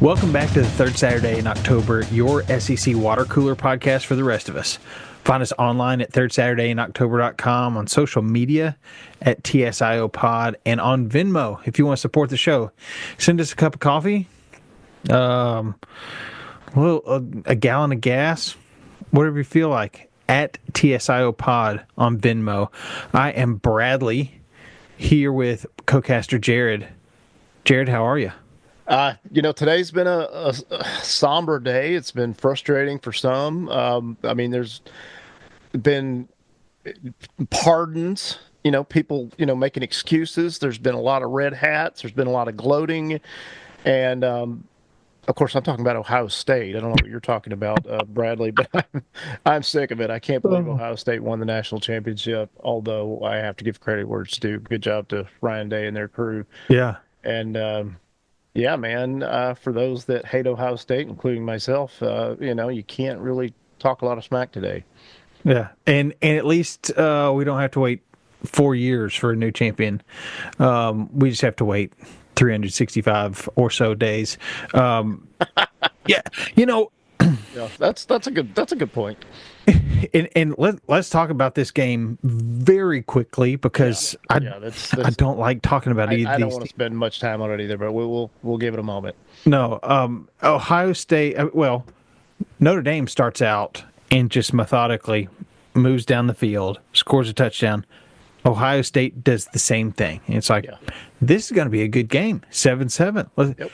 Welcome back to the third Saturday in October, your SEC water cooler podcast for the rest of us. Find us online at thirdsaturdaynoctober.com, on social media at TSIO Pod, and on Venmo if you want to support the show. Send us a cup of coffee, a gallon of gas, whatever you feel like, at TSIO Pod on Venmo. I am Bradley, here with co-caster Jared. Jared, how are you? Today's been a somber day. It's been frustrating for some. There's been pardons, people, making excuses. There's been a lot of red hats. There's been a lot of gloating. And, of course, I'm talking about Ohio State. I don't know what you're talking about, Bradley, but I'm sick of it. I can't believe Ohio State won the national championship, although I have to give credit where it's due. Good job to Ryan Day and their crew. Yeah. And, yeah, man, for those that hate Ohio State, including myself, you can't really talk a lot of smack today. Yeah, and at least we don't have to wait 4 years for a new champion. We just have to wait 365 or so days. Yeah, Yeah, that's a good point. And let's talk about this game very quickly because I don't like talking about it. I don't want to spend much time on it either, but we'll give it a moment. No, Ohio State. Notre Dame starts out and just methodically moves down the field, scores a touchdown. Ohio State does the same thing. And it's like, This is going to be a good game. 7-7. Yep.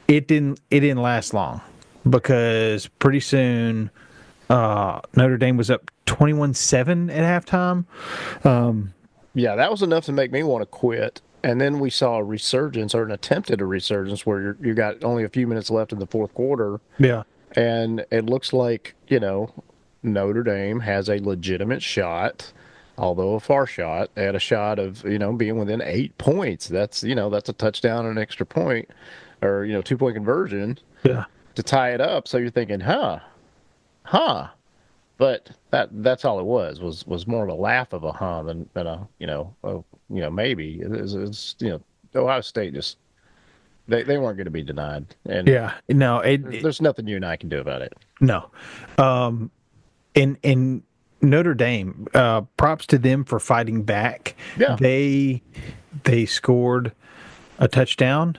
It didn't last long because pretty soon Notre Dame was up 21-7 at halftime. That was enough to make me want to quit. And then we saw a resurgence, or an attempt at a resurgence, where you got only a few minutes left in the fourth quarter. Yeah. And it looks like, Notre Dame has a legitimate shot, although a far shot, at a shot of, being within 8 points. That's a touchdown and an extra point, or, 2-point conversion to tie it up. So you're thinking, but that's all it was more of a laugh of a than a maybe. It's Ohio State just they weren't going to be denied, and there's nothing you and I can do about it. No, in Notre Dame, props to them for fighting back. Yeah, they scored a touchdown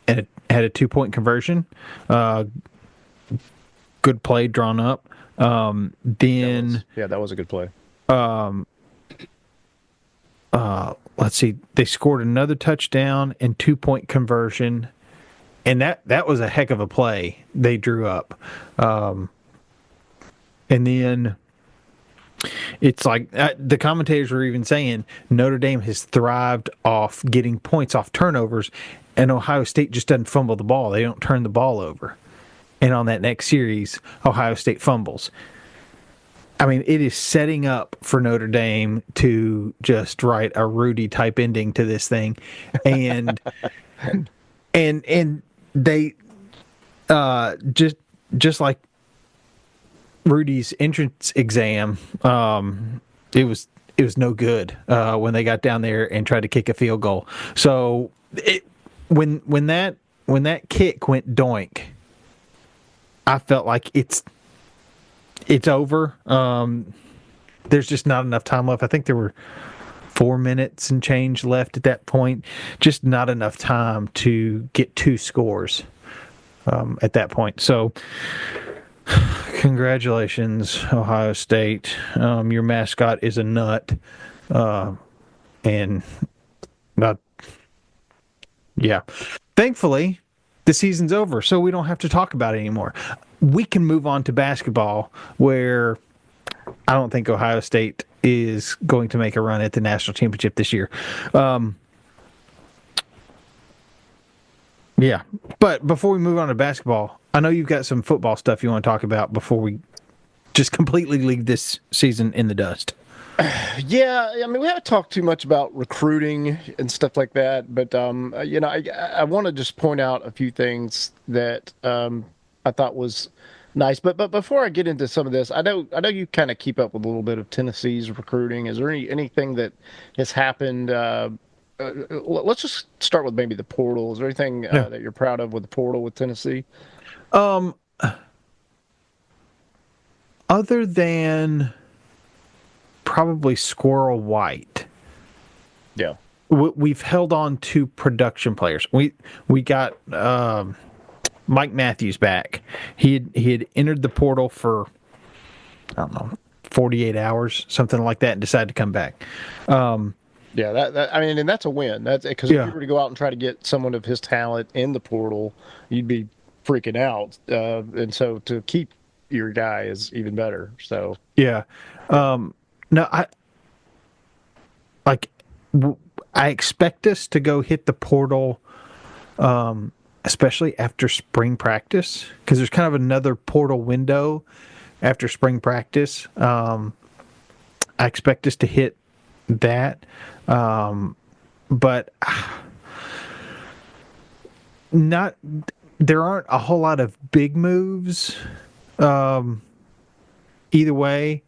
and had a 2-point conversion. Good play drawn up. That was a good play. Let's see. They scored another touchdown and 2-point conversion, and that was a heck of a play they drew up. And then it's like the commentators were even saying Notre Dame has thrived off getting points off turnovers, and Ohio State just doesn't fumble the ball. They don't turn the ball over. And on that next series, Ohio State fumbles. I mean, it is setting up for Notre Dame to just write a Rudy-type ending to this thing. And and they just like Rudy's entrance exam, it was no good when they got down there and tried to kick a field goal. So when that kick went doink, I felt like it's over. There's just not enough time left. I think there were 4 minutes and change left at that point. Just not enough time to get 2 scores at that point. So congratulations, Ohio State. Your mascot is a nut. Thankfully, the season's over, so we don't have to talk about it anymore. We can move on to basketball, where I don't think Ohio State is going to make a run at the national championship this year. But before we move on to basketball, I know you've got some football stuff you want to talk about before we just completely leave this season in the dust. Yeah, I mean, we haven't talked too much about recruiting and stuff like that, but I want to just point out a few things that I thought was nice. But before I get into some of this, I know you kind of keep up with a little bit of Tennessee's recruiting. Is there anything that has happened let's just start with maybe the portal. Is there anything Yeah. that you're proud of with the portal with Tennessee? Um, other than probably Squirrel White, Yeah. we've held on to production players. We got Mike Matthews back. He had entered the portal for I don't know 48 hours, something like that, and decided to come back. Yeah, that I mean, and that's a win. That's because if you Yeah, were to go out and try to get someone of his talent in the portal, you'd be freaking out. And so to keep your guy is even better. So yeah. yeah, No, like w- I expect us to go hit the portal, especially after spring practice, because there's kind of another portal window after spring practice. I expect us to hit that, but not. There aren't a whole lot of big moves. Either way,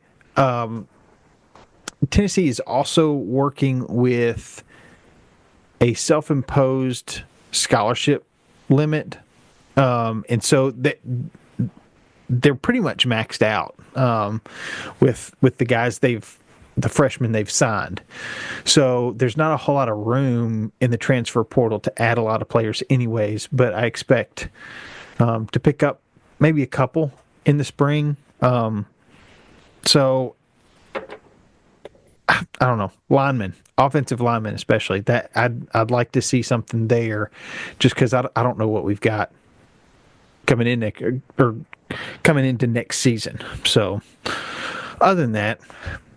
Tennessee is also working with a self-imposed scholarship limit, and so they're pretty much maxed out with the guys the freshmen they've signed. So there's not a whole lot of room in the transfer portal to add a lot of players, anyways. But I expect to pick up maybe a couple in the spring. So I don't know, linemen, offensive linemen, especially that I'd like to see something there, just because I don't know what we've got coming in or coming into next season. So other than that,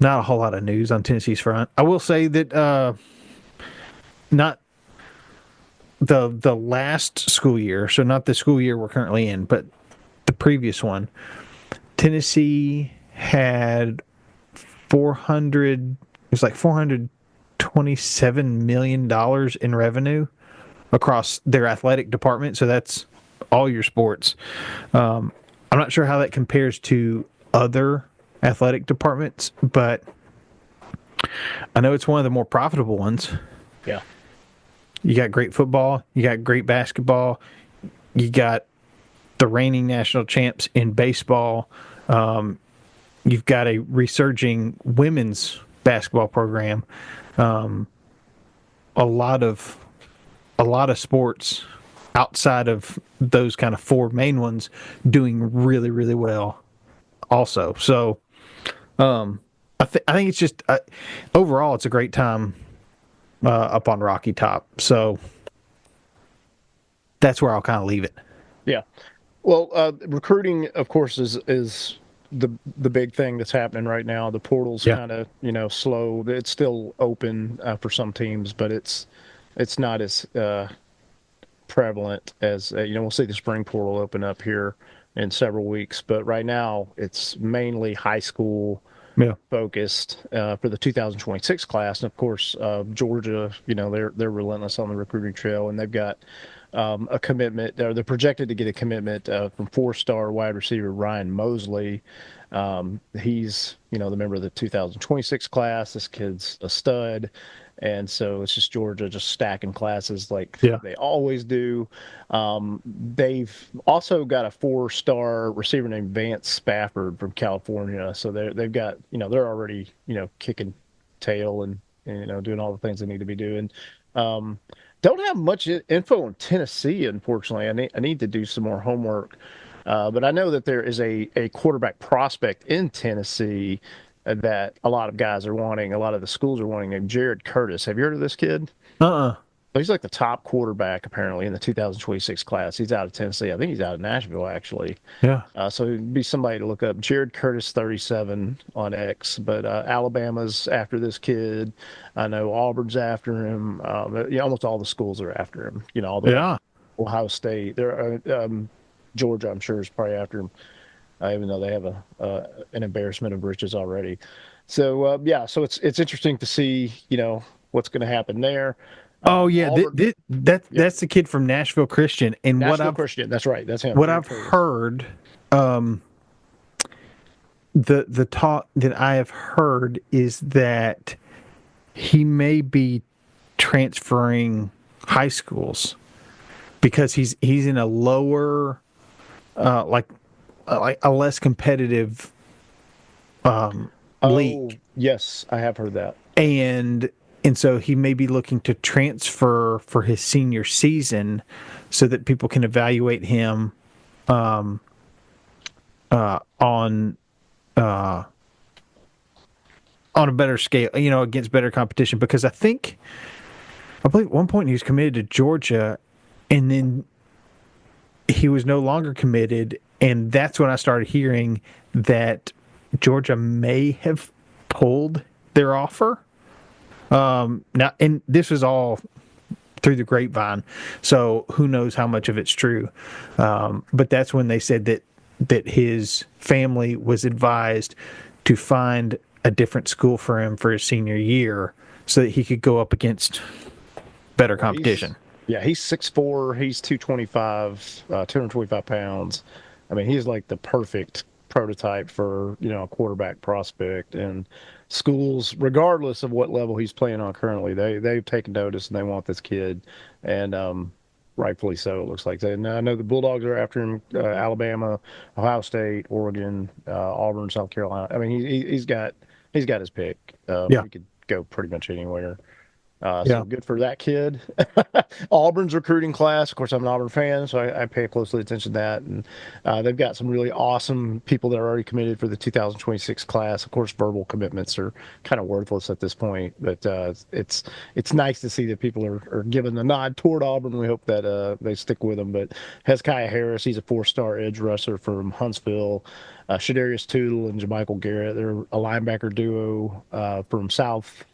not a whole lot of news on Tennessee's front. I will say that not the last school year, so not the school year we're currently in, but the previous one, Tennessee had 400. It was like $427 million in revenue across their athletic department. So that's all your sports. I'm not sure how that compares to other athletic departments, but I know it's one of the more profitable ones. yeah, You got great football, you got great basketball, you got the reigning national champs in baseball. You've got a resurging women's basketball program. A lot of sports outside of those kind of four main ones doing really really well also. So I think it's just overall it's a great time up on Rocky Top. So that's where I'll kind of leave it. yeah. Well, recruiting, of course, is the big thing that's happening right now. The portal's Yeah. kind of slow. It's still open for some teams, but it's not as prevalent as we'll see the spring portal open up here in several weeks, but right now it's mainly high school Yeah. focused for the 2026 class. And of course, Georgia, they're relentless on the recruiting trail, and they've got a commitment, or they're projected to get a commitment from four-star wide receiver Ryan Mosley. He's the member of the 2026 class. This kid's a stud. And so it's just Georgia just stacking classes like Yeah. they always do. They've also got a four-star receiver named Vance Spafford from California. So they've got they're already kicking tail and doing all the things they need to be doing. Um, don't have much info on Tennessee, unfortunately. I need to do some more homework. But I know that there is a quarterback prospect in Tennessee that a lot of guys are wanting, a lot of the schools are wanting, named Jared Curtis. Have you heard of this kid? Uh-uh. He's like the top quarterback apparently in the 2026 class. He's out of Tennessee. I think he's out of Nashville actually. Yeah. So it'd be somebody to look up. Jared Curtis, 37 on X. But Alabama's after this kid. I know Auburn's after him. Almost all the schools are after him. All the way. Yeah. Ohio State. Georgia, I'm sure, is probably after him, even though they have an embarrassment of riches already. So so it's interesting to see what's going to happen there. Oh yeah, Auburn, yeah, that's the kid from Nashville Christian, and Nashville Christian. That's right. That's him. what Jared I've Curtis. heard, the talk that I have heard is that he may be transferring high schools because he's in a lower, like a less competitive Oh, league, yes, I have heard that. and so he may be looking to transfer for his senior season so that people can evaluate him on a better scale, against better competition. Because I believe at one point he was committed to Georgia, and then he was no longer committed, and that's when I started hearing that Georgia may have pulled their offer. Now, and this was all through the grapevine, so who knows how much of it's true. But that's when they said that his family was advised to find a different school for him for his senior year so that he could go up against better Yeah, competition. he's 6'4", he's 225, 225 pounds. I mean, he's like the perfect prototype for, a quarterback prospect. And schools, regardless of what level he's playing on currently, they've taken notice and they want this kid. And rightfully so, it looks like. And I know the Bulldogs are after him, Alabama, Ohio State, Oregon, Auburn, South Carolina. I mean, he's got his pick. Yeah, He could go pretty much anywhere. So yeah, good for that kid. Auburn's recruiting class. Of course, I'm an Auburn fan, so I pay closely attention to that. And they've got some really awesome people that are already committed for the 2026 class. Of course, verbal commitments are kind of worthless at this point, but it's nice to see that people are giving the nod toward Auburn. We hope that they stick with them. But Hezekiah Harris, he's a 4-star edge rusher from Huntsville. Shadarius Tootle and JaMichael Garrett, they're a linebacker duo from South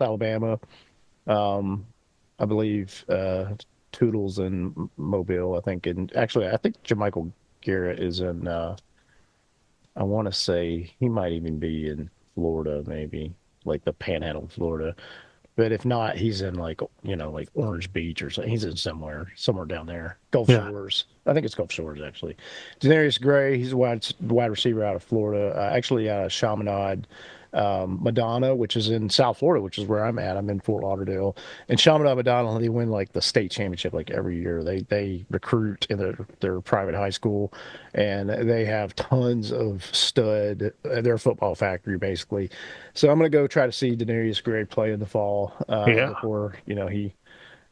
Alabama. Um, I believe Toodles in Mobile, I think. And actually, I think JaMichael Garrett is in, I want to say he might even be in Florida, maybe, like the Panhandle of Florida. But if not, he's in like, like Orange Beach or something. He's in somewhere down there. Gulf yeah, Shores. I think it's Gulf Shores, actually. Denarius Gray, he's a wide receiver out of Florida, actually out of Chaminade. Madonna, which is in South Florida, which is where I'm at. I'm in Fort Lauderdale, and Chaminade Madonna, they win like the state championship like every year. They recruit in their private high school, and they have tons of stud. They're a football factory basically. So I'm gonna go try to see Denarius Gray play in the fall yeah, before he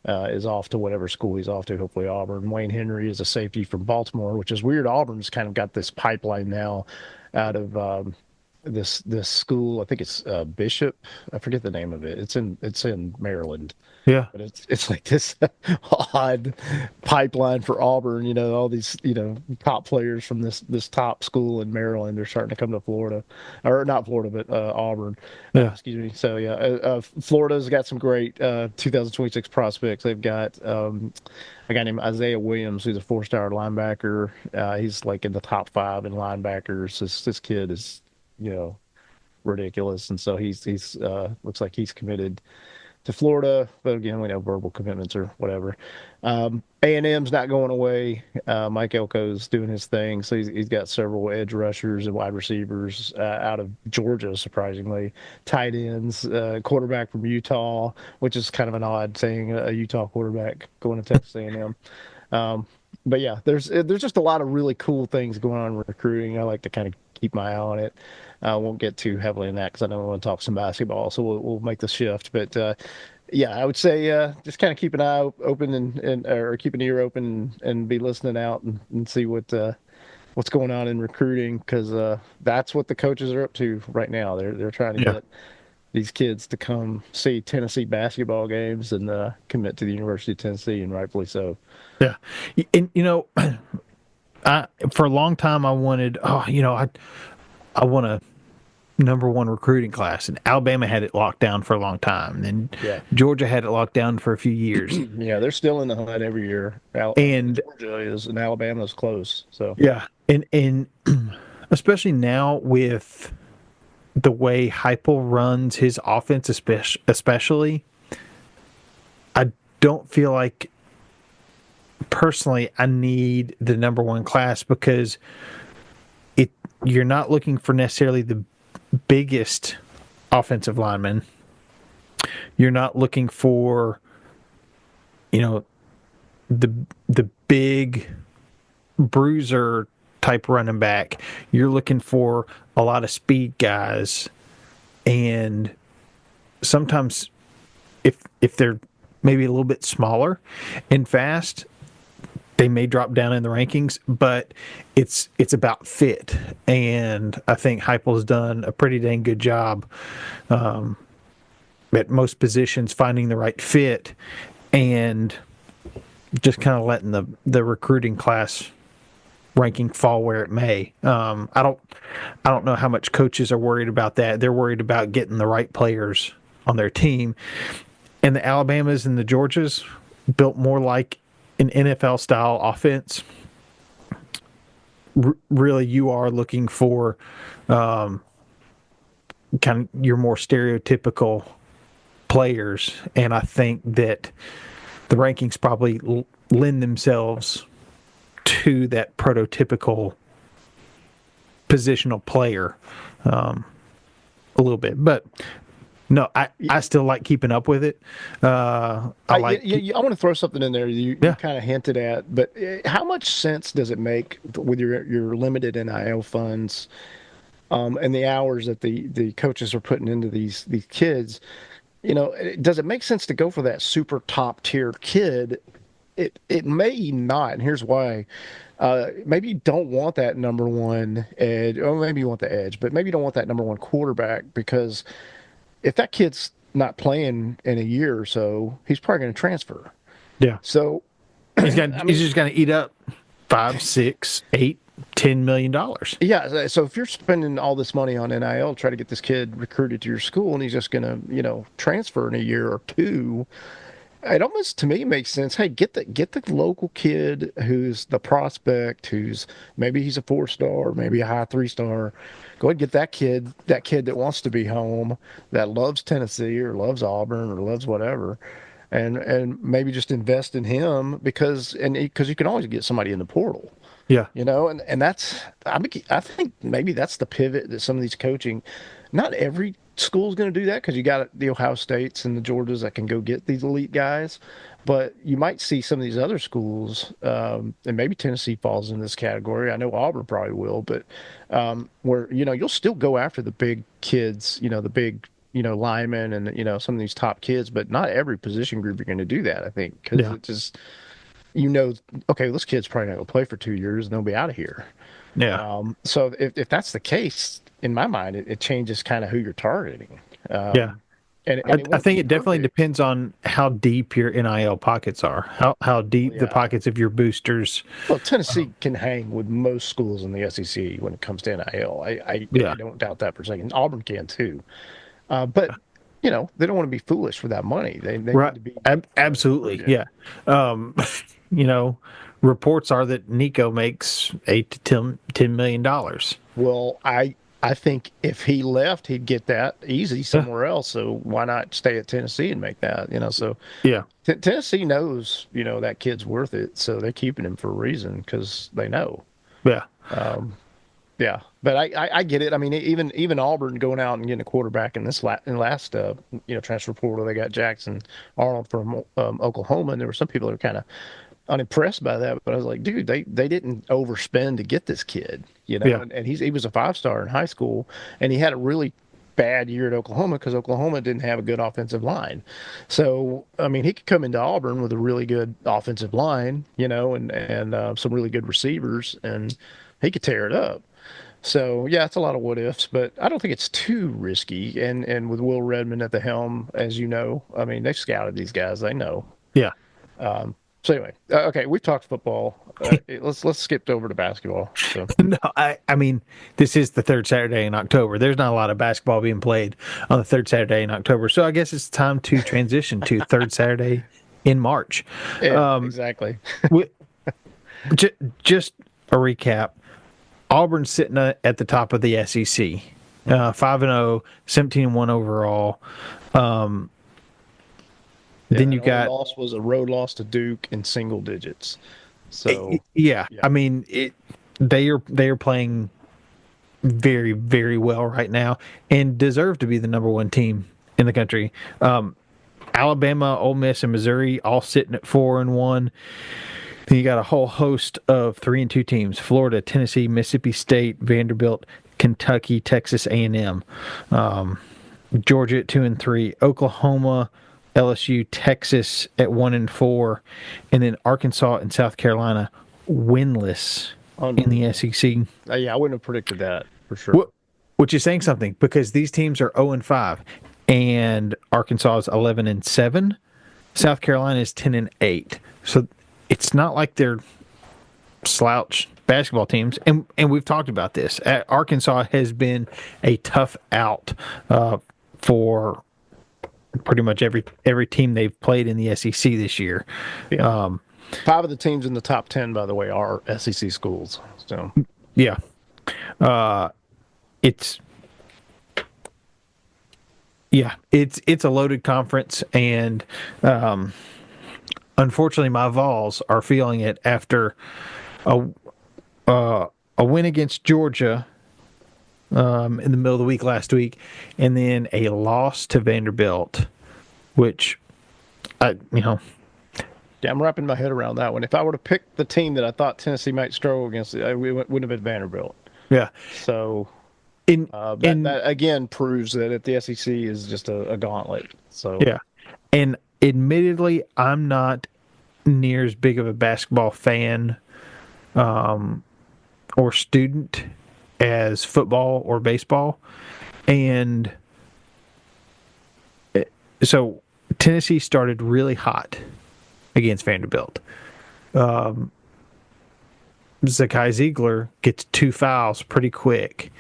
is off to whatever school he's off to, hopefully Auburn. Wayne Henry is a safety from Baltimore, which is weird. Auburn's kind of got this pipeline now out of this school. I think it's Bishop. I forget the name of it. It's in Maryland, yeah, but it's like this odd pipeline for Auburn. All these top players from this top school in Maryland are starting to come to Florida, or not Florida, but Auburn. yeah, Excuse me. So yeah, Florida's got some great 2026 prospects. They've got a guy named Isaiah Williams, who's a 4-star linebacker. He's like in the top 5 in linebackers. This kid is you know ridiculous, and so he's looks like he's committed to Florida, but again, we know verbal commitments or whatever. A&M's not going away. Mike Elko's doing his thing, so he's got several edge rushers and wide receivers out of Georgia, surprisingly, tight ends, quarterback from Utah, which is kind of an odd thing, a Utah quarterback going to Texas A&M. But yeah, there's just a lot of really cool things going on in recruiting. I like to kind of keep my eye on it. I won't get too heavily in that because I know we want to talk some basketball, so we'll make the shift. But yeah, I would say just kind of keep an eye open or keep an ear open and be listening out and see what's going on in recruiting, because that's what the coaches are up to right now. They're trying to yeah, get these kids to come see Tennessee basketball games and commit to the University of Tennessee, and rightfully so. yeah. And for a long time I wanted, I want a number one recruiting class, and Alabama had it locked down for a long time, and Yeah. Georgia had it locked down for a few years, Yeah, they're still in the hunt every year. and Georgia is, and Alabama's close. So yeah, and especially now with the way Heupel runs his offense, especially, I don't feel like personally I need the number one class, because you're not looking for necessarily the biggest offensive lineman. You're not looking for, you know, the the big bruiser type running back. You're looking for a lot of speed guys, and sometimes if they're maybe a little bit smaller and fast, they may drop down in the rankings, but it's about fit. And I think Heupel's done a pretty dang good job at most positions finding the right fit and just kind of letting the recruiting class ranking fall where it may. I don't know how much coaches are worried about that. They're worried about getting the right players on their team. And the Alabamas and the Georgias built more like an NFL style offense. Really, you are looking for kind of your more stereotypical players, and I think that the rankings probably lend themselves to that prototypical positional player a little bit. But no, I still like keeping up with it. I like, I want to throw something in there you yeah, kind of hinted at, but how much sense does it make with your limited NIL funds, and the hours that the coaches are putting into these kids? Does it make sense to go for that super top tier kid? It may not, and here's why. Maybe you don't want that number one edge, or maybe you want the edge, but maybe you don't want that number one quarterback, because if that kid's not playing in a year or so, he's probably going to transfer. yeah. So, I He's mean, just gonna eat up 5, 6, 8, $10 million. yeah. So if you're spending all this money on NIL, try to get this kid recruited to your school, and he's just going to, transfer in a year or two, it almost to me makes sense. Hey, get the local kid who's the prospect, who's maybe he's a 4-star, maybe a high 3-star. Go ahead and get that kid that wants to be home, that loves Tennessee or loves Auburn or loves whatever, and maybe just invest in him, because you can always get somebody in the portal. Yeah, And that's, I think maybe that's the pivot that some of these coaching, not every school's going to do that, because you got the Ohio States and the Georgias that can go get these elite guys, but you might see some of these other schools, and maybe Tennessee falls in this category. I know Auburn probably will, but where you'll still go after the big kids, the big linemen, and some of these top kids, but not every position group are going to do that. I think because yeah, it just okay, this kid's probably not going to play for 2 years and they'll be out of here. yeah, So if that's the case, in my mind, it changes kind of who you're targeting. yeah. And it I won't think be it definitely perfect. depends on how deep your NIL pockets are, how Well, deep the yeah. pockets of your boosters. Well, Tennessee can hang with most schools in the SEC when it comes to NIL. I Yeah, don't doubt that for a second. Auburn can too. But they don't want to be foolish with that money. They need right. to be Absolutely. prudent. Yeah. Um, you know, reports are that Nico makes 8 to $10 million. Well, I think if he left, he'd get that easy Yeah. somewhere else. So why not stay at Tennessee and make that? So Yeah. Tennessee knows, that kid's worth it. So they're keeping him for a reason, because they know. Yeah. Yeah, but I get it. I mean, even Auburn going out and getting a quarterback in this last transfer portal, they got Jackson Arnold from Oklahoma, and there were some people that were kind of unimpressed by that. But I was like, dude, they didn't overspend to get this kid, Yeah. and he was a 5-star in high school, and he had a really bad year at Oklahoma because Oklahoma didn't have a good offensive line. So I mean, he could come into Auburn with a really good offensive line, and some really good receivers, and he could tear it up. So yeah, it's a lot of what ifs, but I don't think it's too risky. And with Will Redmond at the helm, as you know, I mean, they've scouted these guys. They know. Yeah. So anyway, okay, we've talked football. Let's skip over to basketball. So No, I mean, this is the third Saturday in October. There's not a lot of basketball being played on the third Saturday in October. So I guess it's time to transition to third Saturday in March. yeah, exactly. Wi- just a recap. Auburn's sitting at the top of the SEC, 5-0, 17-1 overall. Yeah, Then that you only got, loss was a road loss to Duke in single digits. So yeah. yeah, I mean, they are playing very, very well right now and deserve to be the number one team in the country. Alabama, Ole Miss, and Missouri all sitting at 4-1. Then you got a whole host of 3-2 teams: Florida, Tennessee, Mississippi State, Vanderbilt, Kentucky, Texas A&M, Georgia at 2-3, Oklahoma, LSU, Texas at 1-4, and then Arkansas and South Carolina winless in the Unbelievable. SEC. Yeah, I wouldn't have predicted that for sure. Which is saying something because these teams are 0-5, and Arkansas is 11-7. South Carolina is 10-8. So it's not like they're slouch basketball teams, and we've talked about this. Arkansas has been a tough out for pretty much every team they've played in the SEC this year. Yeah. Five of the teams in the top 10, by the way, are SEC schools. So Yeah, it's it's a loaded conference, and unfortunately, my Vols are feeling it after a a win against Georgia in the middle of the week last week, and then a loss to Vanderbilt, which I yeah, I'm wrapping my head around that one. If I were to pick the team that I thought Tennessee might struggle against, it wouldn't have been Vanderbilt. yeah So in that again proves that the SEC is just a gauntlet. So yeah, and admittedly, I'm not near as big of a basketball fan or student as football or baseball, and so Tennessee started really hot against Vanderbilt. Zakai Ziegler gets 2 fouls pretty quick,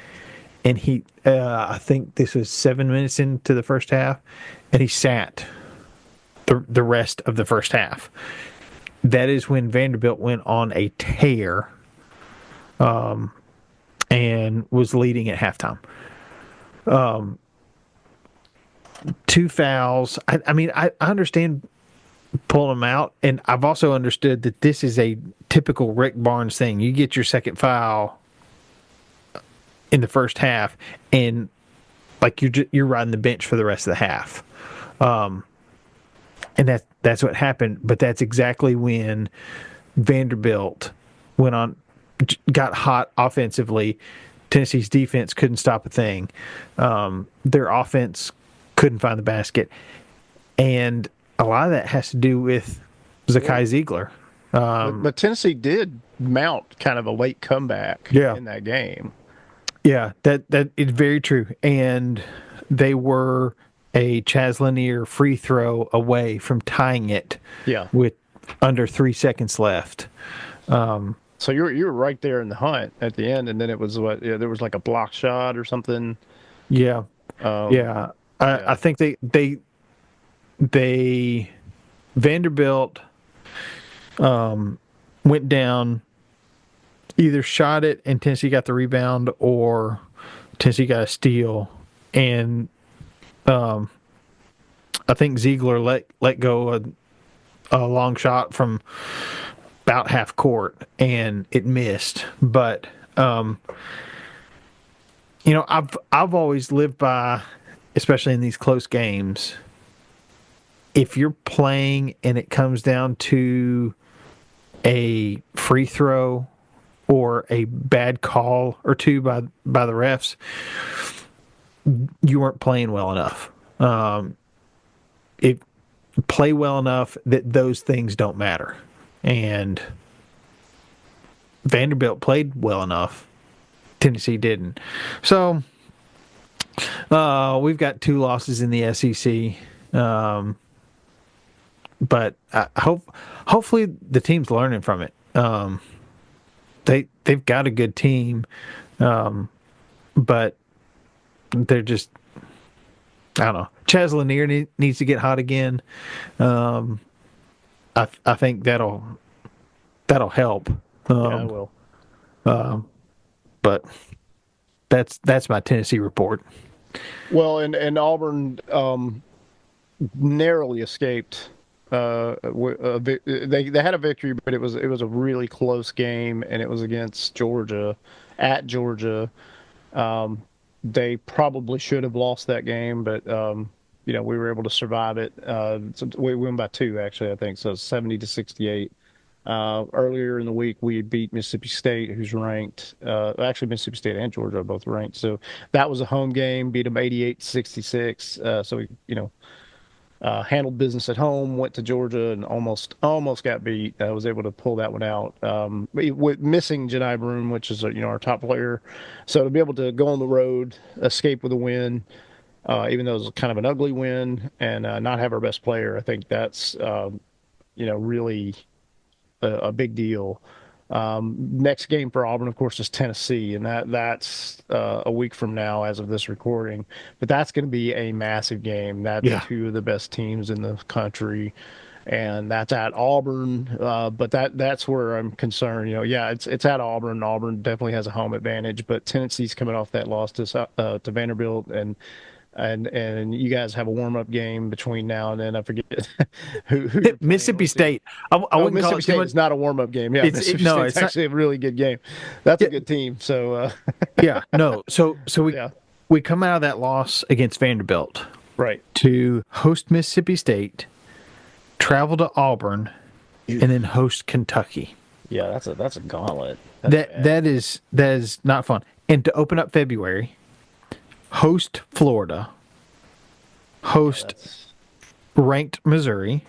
and I think this was 7 minutes into the first half, and he sat the rest of the first half. That is when Vanderbilt went on a tear, and was leading at halftime. 2 fouls. I mean, I understand pulling them out, and I've also understood that this is a typical Rick Barnes thing. You get your second foul in the first half, and like you're riding the bench for the rest of the half. And that's what happened. But that's exactly when Vanderbilt got hot offensively. Tennessee's defense couldn't stop a thing. Their offense couldn't find the basket, and a lot of that has to do with Zakai Ziegler. but Tennessee did mount kind of a late comeback Yeah. in that game. Yeah, that is very true. And they were a Chaz Lanier free throw away from tying it Yeah. with under 3 seconds left. So you're right there in the hunt at the end, and then it was what? Yeah, there was like a block shot or something. Yeah, yeah. Yeah. I think they Vanderbilt went down, either shot it and Tennessee got the rebound, or Tennessee got a steal, and I think Ziegler let go a long shot from about half court, and it missed. But I've always lived by, especially in these close games, if you're playing and it comes down to a free throw or a bad call or two by the refs, you weren't playing well enough. It play well enough that those things don't matter. And Vanderbilt played well enough. Tennessee didn't. So we've got 2 losses in the SEC. But hopefully the team's learning from it. They've got a good team, but they're just, I don't know. Chaz Lanier needs to get hot again. I think that'll help. Yeah, I will. But that's my Tennessee report. Well, and Auburn narrowly escaped. They had a victory, but it was a really close game, and it was against Georgia, at Georgia. They probably should have lost that game, but we were able to survive it. So we won by two, actually, I think. So 70-68. Earlier in the week, we beat Mississippi State, who's ranked. Actually, Mississippi State and Georgia are both ranked. So that was a home game. Beat them 88-66. So we, handled business at home. Went to Georgia and almost got beat. I was able to pull that one out. With missing Jedi Broom, which is our top player. So to be able to go on the road, escape with a win, even though it was kind of an ugly win, and not have our best player, I think that's really a big deal. Next game for Auburn, of course, is Tennessee, and that's a week from now, as of this recording. But that's going to be a massive game. That's Yeah. two of the best teams in the country, and that's at Auburn. But that's where I'm concerned. Yeah, it's at Auburn. Auburn definitely has a home advantage, but Tennessee's coming off that loss to Vanderbilt, and you guys have a warm up game between now and then. I forget who you're playing. Mississippi State. I Oh, wouldn't call Mississippi it too State much. is not a warm up game. Yeah, Mississippi No, State's it's not. actually a really good game. That's Yeah, a good team. So yeah, no. So we yeah, we come out of that loss against Vanderbilt right. to host Mississippi State, travel to Auburn, and then host Kentucky. Yeah, that's a gauntlet. That's bad. That is not fun. And to open up February, host Florida, host That's ranked Missouri,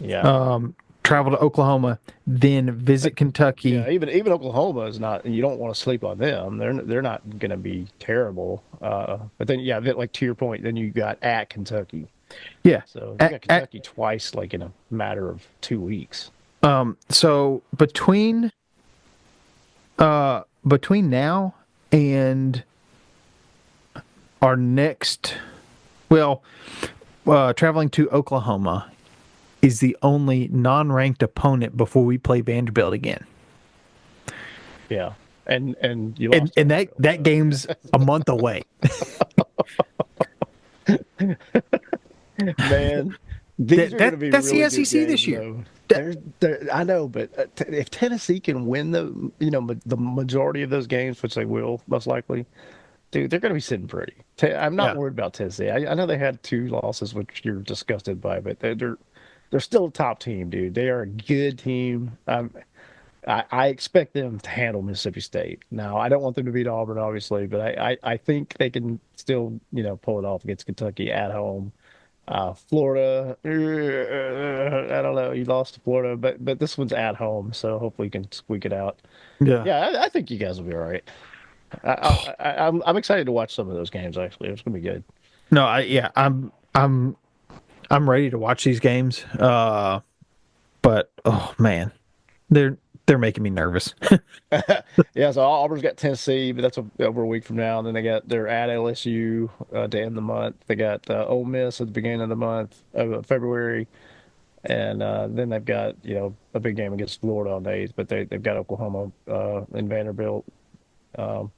yeah. travel to Oklahoma, then visit Kentucky. Yeah, even Oklahoma is not. You don't want to sleep on them. They're not going to be terrible. But then yeah, like to your point, then you got at Kentucky. Yeah. So you got At, Kentucky twice, like in a matter of 2 weeks. so between now and our next, well, traveling to Oklahoma is the only non-ranked opponent before we play Vanderbilt again. Yeah, and you And lost. and that game's a month away. Man, these are going to be That's really the good SEC this games, year. though. I know, but if Tennessee can win the majority of those games, which they will most likely, dude, they're going to be sitting pretty. I'm not Yeah. worried about Tennessee. I know they had two losses, which you're disgusted by, but they're still a top team, dude. They are a good team. I expect them to handle Mississippi State. Now, I don't want them to beat Auburn, obviously, but I think they can still pull it off against Kentucky at home. Florida, I don't know. You lost to Florida, but this one's at home, so hopefully you can squeak it out. Yeah. Yeah, I think you guys will be all right. I'm excited to watch some of those games. Actually, it's gonna be good. No, I'm ready to watch these games. But oh man, they're making me nervous. Yeah, so Auburn's got Tennessee, but that's over a week from now. And then they're at LSU to end the month. They got Ole Miss at the beginning of the month of February, and then they've got a big game against Florida on the 8th. But they've got Oklahoma and Vanderbilt. Um,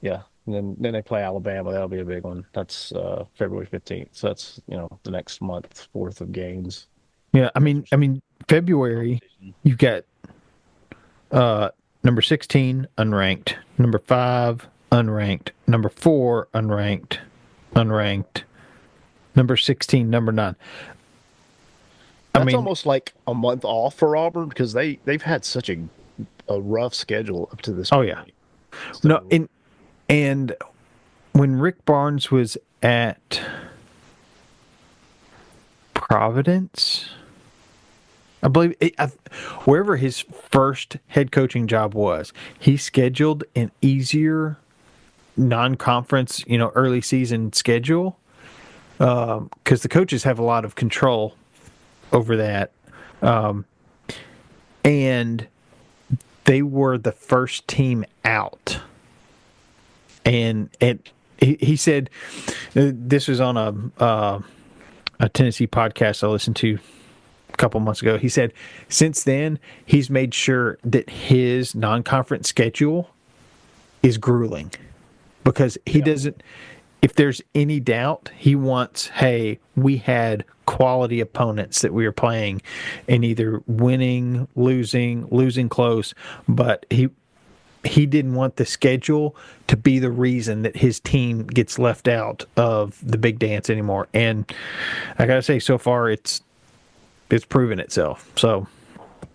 yeah, and then they play Alabama. That'll be a big one. That's February 15th. So that's the next month's worth of games. Yeah, I mean February, you've got number 16 unranked, number 5 unranked, number 4 unranked, number 16, number 9. That's almost like a month off for Auburn because they've had such a rough schedule up to this Oh point. yeah. So, No, and when Rick Barnes was at Providence, I believe wherever his first head coaching job was, he scheduled an easier non-conference, early season schedule because the coaches have a lot of control over that, and they were the first team out, and he said this was on a Tennessee podcast I listened to a couple months ago. He said since then he's made sure that his non-conference schedule is grueling because he doesn't, if there's any doubt, he wants, hey, we had quality opponents that we were playing and either winning, losing close, but he didn't want the schedule to be the reason that his team gets left out of the big dance anymore. And I gotta say, so far it's proven itself. So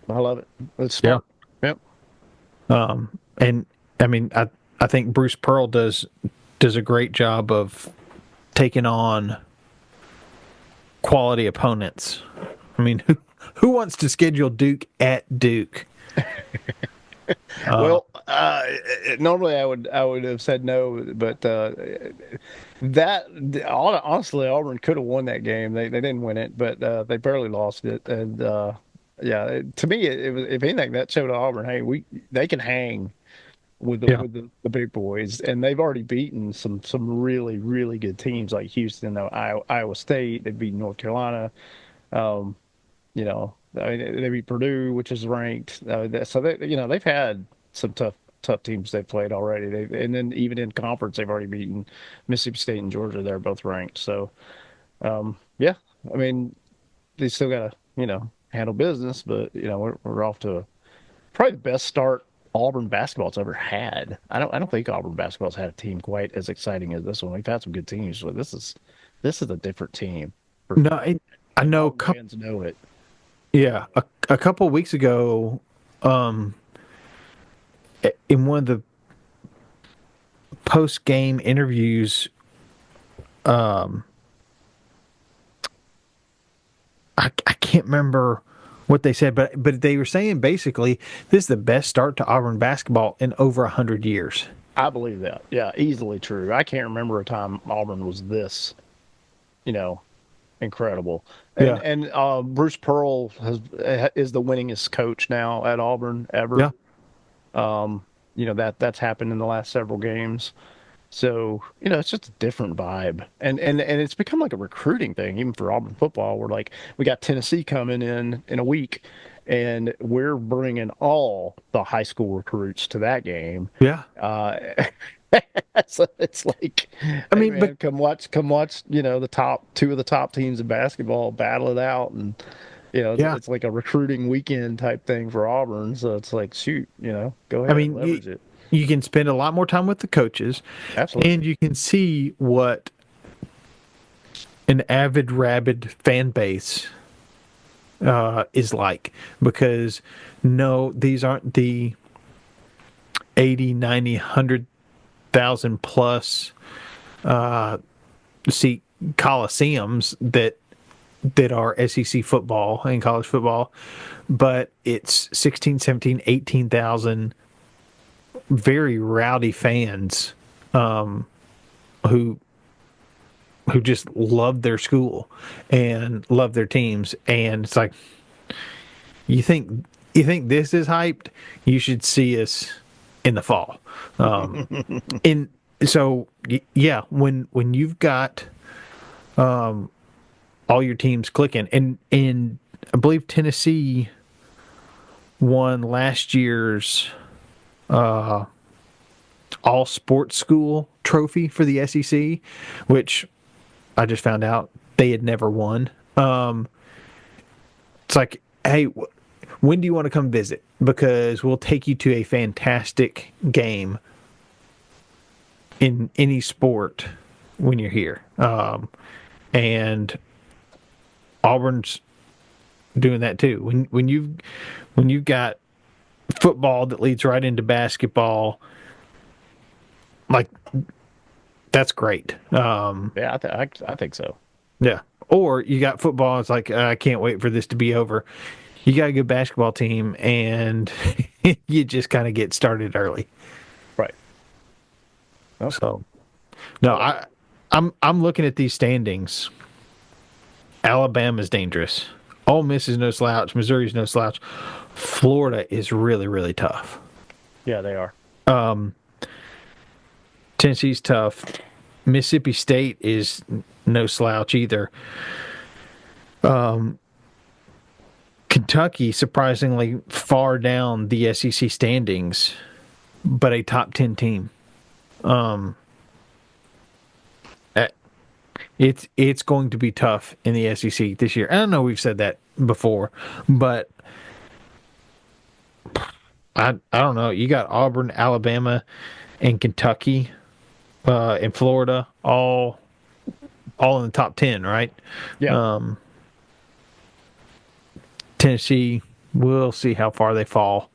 I love it. It's yeah. smart. Yep. And I mean, I think Bruce Pearl does a great job of taking on quality opponents. I mean, who wants to schedule Duke at Duke? Well, normally I would have said no, but that honestly, Auburn could have won that game. They didn't win it, but they barely lost it. And yeah, to me, it was, if anything, that showed Auburn, hey, they can hang with Yeah. the big boys, and they've already beaten some really good teams like Houston, Iowa State. They beat North Carolina. Um, I mean, they beat Purdue, which is ranked. So they've had some tough teams they've played already. And then even in conference, they've already beaten Mississippi State and Georgia. They're both ranked. So yeah, I mean, they still got to handle business, but we're off to probably the best start Auburn basketball's ever had. I don't think Auburn basketball's had a team quite as exciting as this one. We've had some good teams, but this is a different team for No, sure. I And know. Auburn fans know it. Yeah, a couple of weeks ago, in one of the post game interviews, I can't remember what they said, but they were saying basically this is the best start to Auburn basketball in over 100 years. I believe that. Yeah, easily true. I can't remember a time Auburn was this, you know, incredible. And Yeah, and Bruce Pearl is the winningest coach now at Auburn ever. yeah. That's happened in the last several games. So, it's just a different vibe. And it's become like a recruiting thing, even for Auburn football. We're like, we got Tennessee coming in a week, and we're bringing all the high school recruits to that game. Yeah. Uh, so it's like, I hey mean, but man, come watch, the top two of the top teams in basketball battle it out. And, yeah, it's like a recruiting weekend type thing for Auburn. So it's like, shoot, go I ahead, mean, leverage it. you can spend a lot more time with the coaches, Absolutely. and you can see what an avid, rabid fan base is like. Because no, these aren't the 80, 90, 100,000 plus seat coliseums that are SEC football and college football, but it's 16, 17, 18,000 very rowdy fans who who just love their school and love their teams. And it's like, you think this is hyped, you should see us in the fall. In so yeah, when you've got all your teams clicking, and I believe Tennessee won last year's all sports school trophy for the SEC, which I just found out they had never won. It's like, hey, when do you want to come visit? Because we'll take you to a fantastic game in any sport when you're here. And Auburn's doing that too. When you've got football that leads right into basketball, like that's great. Yeah, I think so. Yeah. Or you got football. It's like I can't wait for this to be over. You got a good basketball team, and you just kind of get started early. Right. Okay. So no, I'm looking at these standings. Alabama's dangerous. Ole Miss is no slouch. Missouri's no slouch. Florida is really tough. Yeah, they are. Tennessee's tough. Mississippi State is no slouch either. Kentucky, surprisingly far down the SEC standings, but a top 10 team. It's going to be tough in the SEC this year. I don't know we've said that before, but I don't know. You got Auburn, Alabama, and Kentucky, and Florida, all in the top 10, right? Yeah. Um, Tennessee, we'll see how far they fall.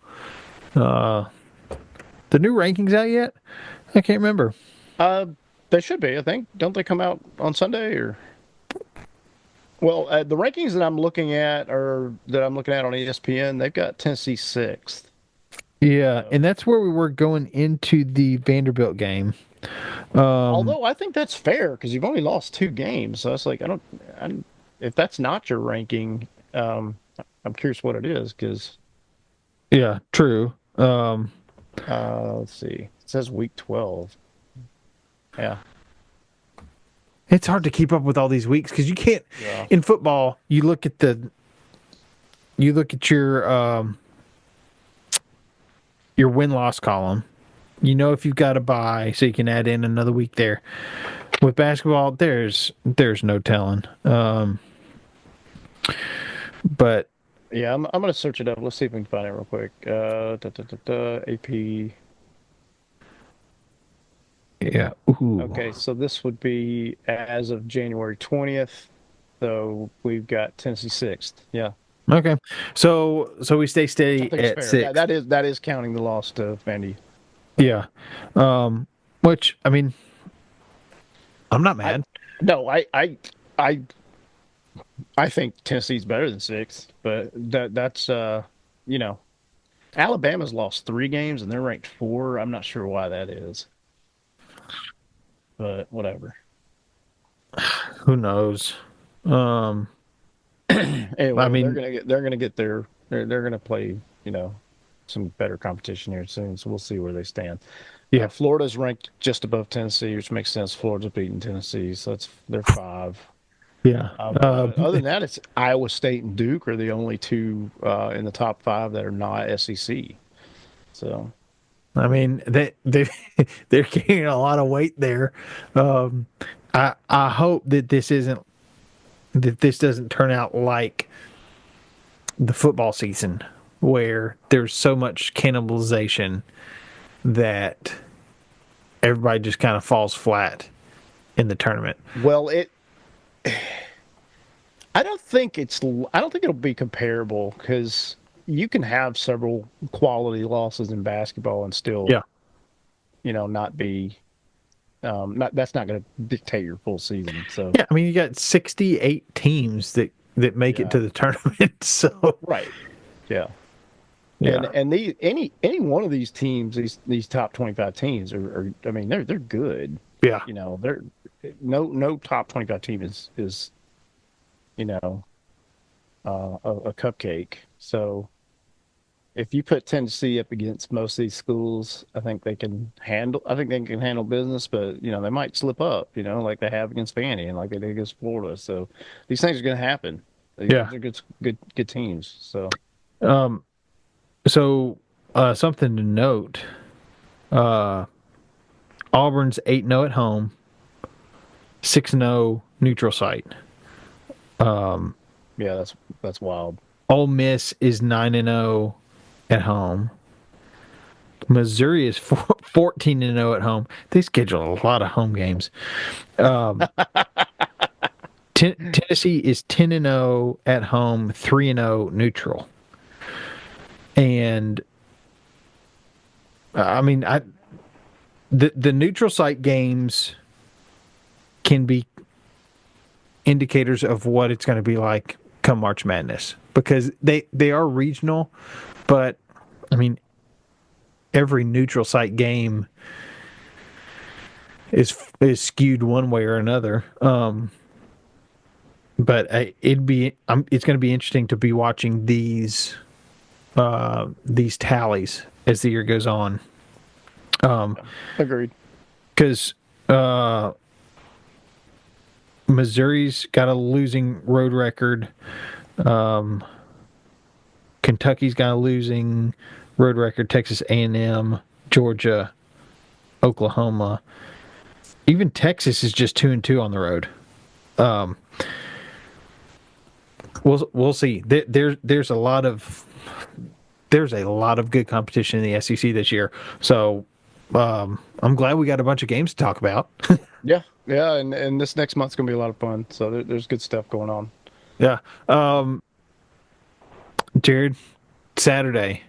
Uh, the new rankings out yet? I can't remember. Uh, they should be, I think. Don't they come out on Sunday or? Well, the rankings that I'm looking at or that I'm looking at on ESPN, they've got Tennessee sixth. Yeah, So, and that's where we were going into the Vanderbilt game. Um, although I think that's fair because you've only lost two games, so it's like if that's not your ranking, I'm curious what it is because yeah, true. let's see, it says week 12. Yeah, It's hard to keep up with all these weeks because you can't. yeah, In football, you look at your win loss column. You know if you've got a bye, so you can add in another week there. With basketball, there's no telling. But yeah. I'm gonna search it up. Let's see if we can find it real quick. AP. yeah, ooh, Okay, so this would be as of January 20th. So we've got Tennessee sixth. Yeah, okay. So we stay which I steady think is at fair. That six. that is counting the loss to Vandy. Yeah. Which I mean, I'm not I mad. no, I I think Tennessee's better than sixth, but that's you know, Alabama's lost three games and they're ranked four. I'm not sure why that is, but whatever. Who knows? Um, I Anyway, mean, they're gonna get their they're gonna play, you know, some better competition here soon. So we'll see where they stand. yeah, Florida's ranked just above Tennessee, which makes sense. Florida's beating Tennessee, so that's they're five. yeah. Other than that, it's Iowa State and Duke are the only two in the top five that are not SEC. So I mean, they they're gaining a lot of weight there. Um, I hope that this doesn't turn out like the football season where there's so much cannibalization that everybody just kind of falls flat in the tournament. well, it I don't think it'll be comparable because you can have several quality losses in basketball and still, Yeah. not be not that's not going to dictate your full season. So Yeah, I mean you got 68 teams that make it yeah, to the tournament. So, right, yeah. yeah. And any one of these teams, these top 25 teams are I mean they're good. Yeah. They're no top 25 team is you know a cupcake. So if you put Tennessee up against most of these schools, I think they can handle business, but they might slip up, like they have against Vandy and like they did against Florida. So these things are going to happen. Yeah. These are good teams. So Um so something to note, uh Auburn's 8-0 at home, 6-0 neutral site. yeah, that's wild. Ole Miss is 9-0 at home. Missouri is 14-0 at home. They schedule a lot of home games. Um, Tennessee is 10-0 at home, 3-0 neutral. And I mean, the neutral site games can be indicators of what it's going to be like come March Madness because they are regional, but I mean, every neutral site game is skewed one way or another. But it's going to be interesting to be watching these tallies as the year goes on. Agreed. Because Missouri's got a losing road record. Kentucky's got a losing road record. Texas A&M, Georgia, Oklahoma, even Texas is just 2-2 on the road. Um, we'll see. there's a lot of good competition in the SEC this year. So I'm glad we got a bunch of games to talk about. Yeah, yeah, and this next month's gonna be a lot of fun. So there's good stuff going on. Yeah. Jared, Saturday.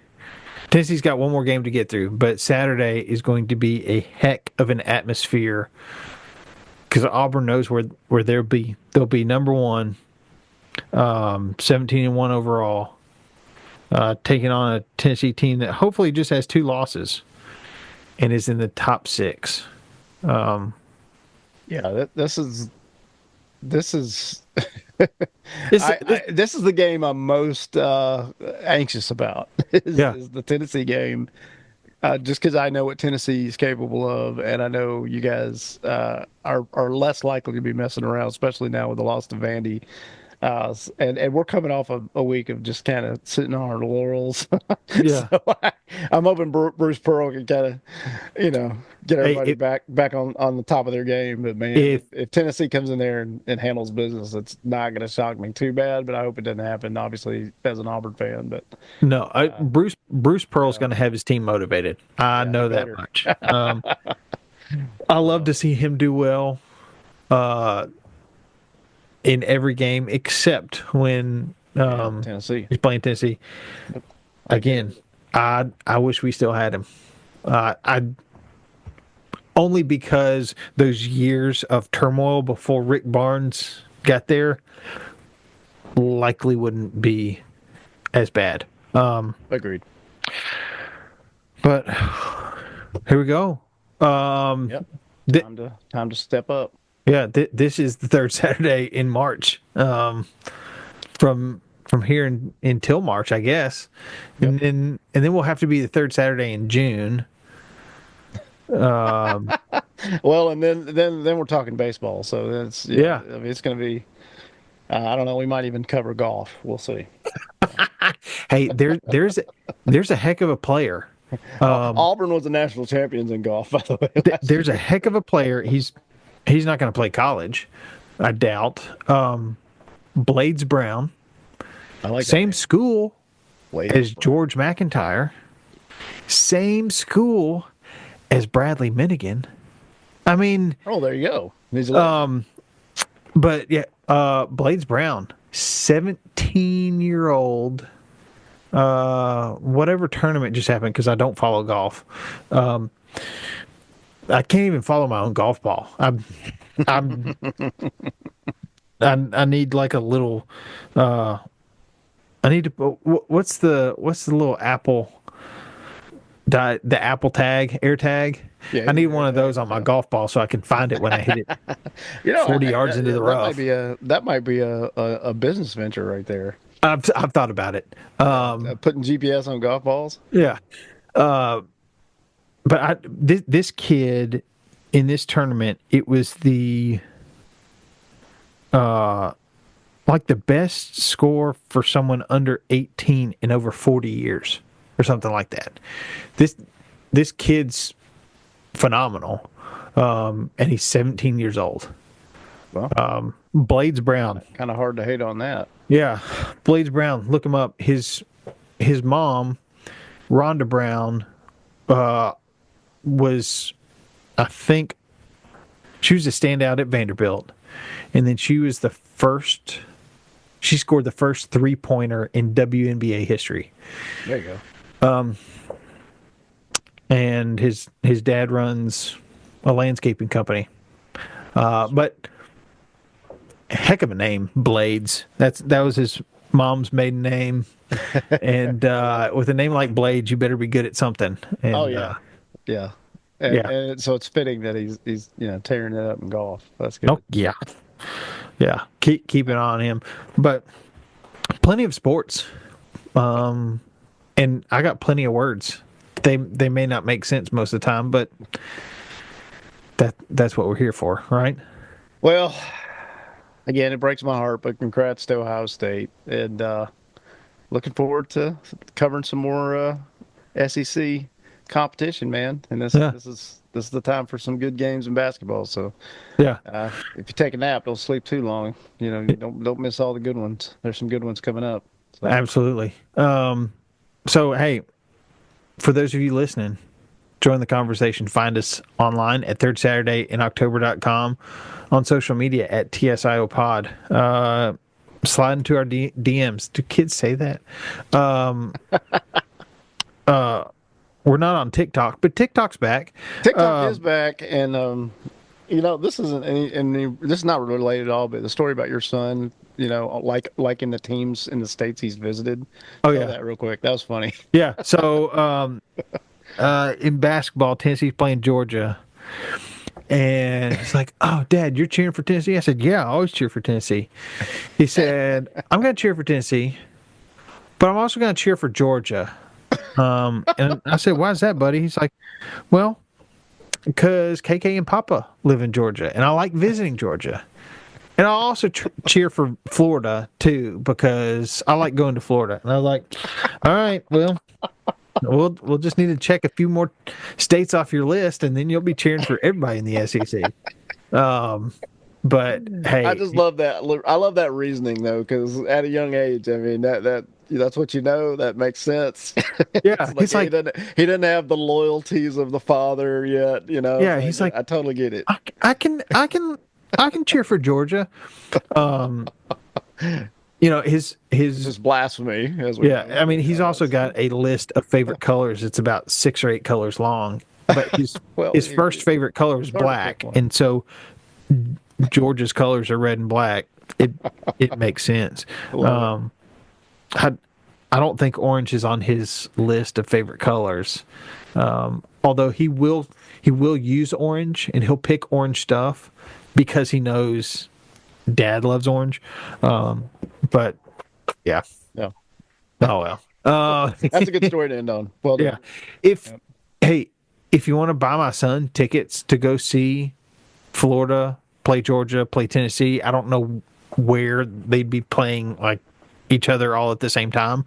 Tennessee's got one more game to get through, but Saturday is going to be a heck of an atmosphere because Auburn knows where they'll be. They'll be number one, 17-1 overall, taking on a Tennessee team that hopefully just has 2 losses and is in the top 6. Yeah, this is This, this, this is the game I'm most anxious about yeah, is the Tennessee game, just because I know what Tennessee is capable of, and I know you guys are less likely to be messing around, especially now with the loss to Vandy. And we're coming off a week of just kind of sitting on our laurels. yeah. So I'm hoping Bruce Pearl can kind of, get Hey, everybody back on the top of their game. But man, if if Tennessee comes in there and handles business, it's not going to shock me too bad. But I hope it doesn't happen. Obviously, as an Auburn fan, but no, Bruce Pearl's going to have his team motivated. I yeah, he know that better. much. I love to see him do well. In every game except when Tennessee. he's playing Tennessee. Again, I wish we still had him. I only because those years of turmoil before Rick Barnes got there likely wouldn't be as bad. Agreed. But here we go. Yep. th- Time to step up. yeah, this is the third Saturday in March. From here until March, I guess, Yep. and then we'll have to be the third Saturday in June. Well, and then we're talking baseball, so that's Yeah. I mean, it's going to be. I don't know. We might even cover golf. We'll see. Hey, there's a heck of a player. Auburn was the national champions in golf, by the way. There's a heck of a player. He's not going to play college, I doubt. Blades Brown, I like same school that. as George McIntyre, same school as Bradley Minigan. I mean, Oh, there you go. He's a legend. but yeah, Blades Brown, 17-year-old. Whatever tournament just happened because I don't follow golf. I can't even follow my own golf ball. I'm I need like a little. I need to. What's the little Apple? The Apple tag, Air tag. Yeah, I need Air one of those on my golf ball so I can find it when I hit it 40 yards into the rough. That might be a business venture right there. I've thought about it. Putting GPS on golf balls. Yeah. But this kid in this tournament, it was the like the best score for someone under 18 in over 40 years or something like that. This kid's phenomenal. And he's 17 years old. Well, Blades Brown. kind of hard to hate on that. Yeah. Blades Brown, look him up. His mom, Rhonda Brown, was, I think, she was a standout at Vanderbilt, and then she was she scored the first 3-pointer in WNBA history. There you go. And his dad runs a landscaping company. But heck of a name, Blades. That was his mom's maiden name, and with a name like Blades, you better be good at something. And, Oh yeah, yeah. Yeah. And so it's fitting that he's tearing it up in golf. That's good. Oh yeah, yeah. Keep it on him, but plenty of sports, and I got plenty of words. They may not make sense most of the time, but that's what we're here for, right? Well, again, it breaks my heart, but congrats to Ohio State, and looking forward to covering some more SEC competition, man. And Yeah. this is the time for some good games in basketball. So Yeah, if you take a nap, don't sleep too long. You don't miss all the good ones. There's some good ones coming up. So, absolutely. So, hey, for those of you listening, join the conversation. Find us online at thirdsaturdayiNoctober.com, on social media at TSIO Pod. Slide into our DMs. Do kids say that? We're not on TikTok, but TikTok's back. TikTok is back, and this isn't this is not related at all, but the story about your son, like in the teams in the states he's visited. Oh, Tell yeah. that real quick. That was funny. Yeah. So in basketball, Tennessee's playing Georgia. And he's like, "Oh, Dad, you're cheering for Tennessee?" I said, "Yeah, I always cheer for Tennessee." He said, "I'm going to cheer for Tennessee, but I'm also going to cheer for Georgia." And I said, "Why is that, buddy?" He's like, "Well, because KK and Papa live in Georgia, and I like visiting Georgia. And I also cheer for Florida, too, because I like going to Florida." And I was like, "All right, well, we'll just need to check a few more states off your list, and then you'll be cheering for everybody in the SEC." But hey, I just love that. I love that reasoning though, because at a young age, I mean that's what that makes sense. yeah, he's like, he doesn't have the loyalties of the father yet. yeah, he's like, I totally get it. I can cheer for Georgia. His This is blasphemy. I mean, he's also got a list of favorite colors. It's about 6 or 8 colors long. But his first favorite color is black, and so Georgia's colors are red and black. It makes sense. I don't think orange is on his list of favorite colors. Although he will use orange, and he'll pick orange stuff because he knows Dad loves orange. But yeah. Yeah. Oh well. That's a good story to end on. Well done. Yeah. If you want to buy my son tickets to go see Florida play Georgia, play Tennessee, I don't know where they'd be playing like each other all at the same time.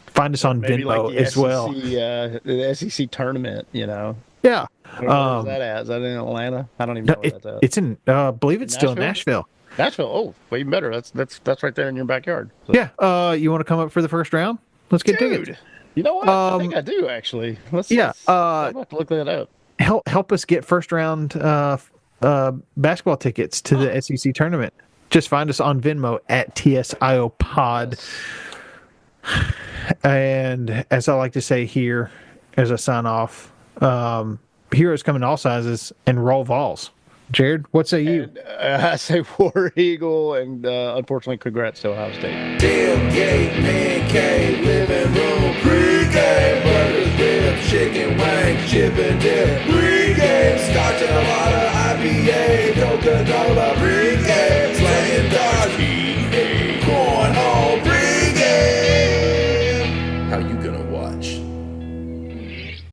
Find us on Maybe Venmo like the as SEC, well. The SEC tournament, Yeah. Where's that at? Is that in Atlanta? I don't even know where that's at. It's in. I believe it's still in Nashville. Nashville. Oh, well, even better. That's right there in your backyard. So. Yeah. You want to come up for the first round? Let's get tickets. You know what? I think I do actually. I'm about to look that up. Help us get first round basketball tickets to the SEC tournament. Just find us on Venmo at TSIO Pod. And as I like to say here, as I sign off, heroes come in all sizes and roll Vols. Jared, what say you? I say War Eagle, and unfortunately, congrats to Ohio State. Tailgate, pancake, living room, pregame, burgers, ribs, chicken wings, chip and dip, pregame, scotch and a lot of IPA, Coca-Cola, pregame, slaying dogs, EA, cornhole, pregame. How you gonna watch?